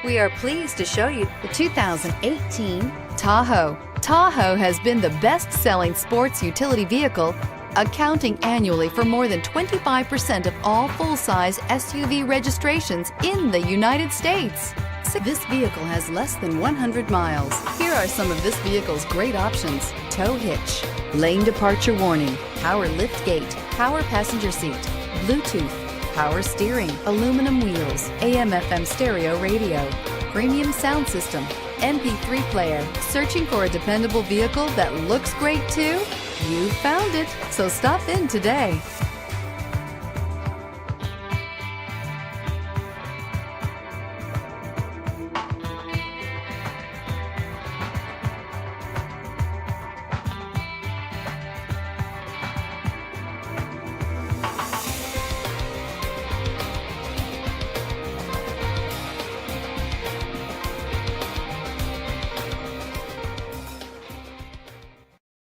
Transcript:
We are pleased to show you the 2018 Tahoe. Tahoe has been the best-selling sports utility vehicle, accounting annually for more than 25% of all full-size SUV registrations in the United States. This vehicle has less than 100 miles. Here are some of this vehicle's great options: tow hitch, lane departure warning, power lift gate, power passenger seat, Bluetooth, power steering, aluminum wheels, AM/FM stereo radio, premium sound system, MP3 player. Searching for a dependable vehicle that looks great too? You found it, so stop in today.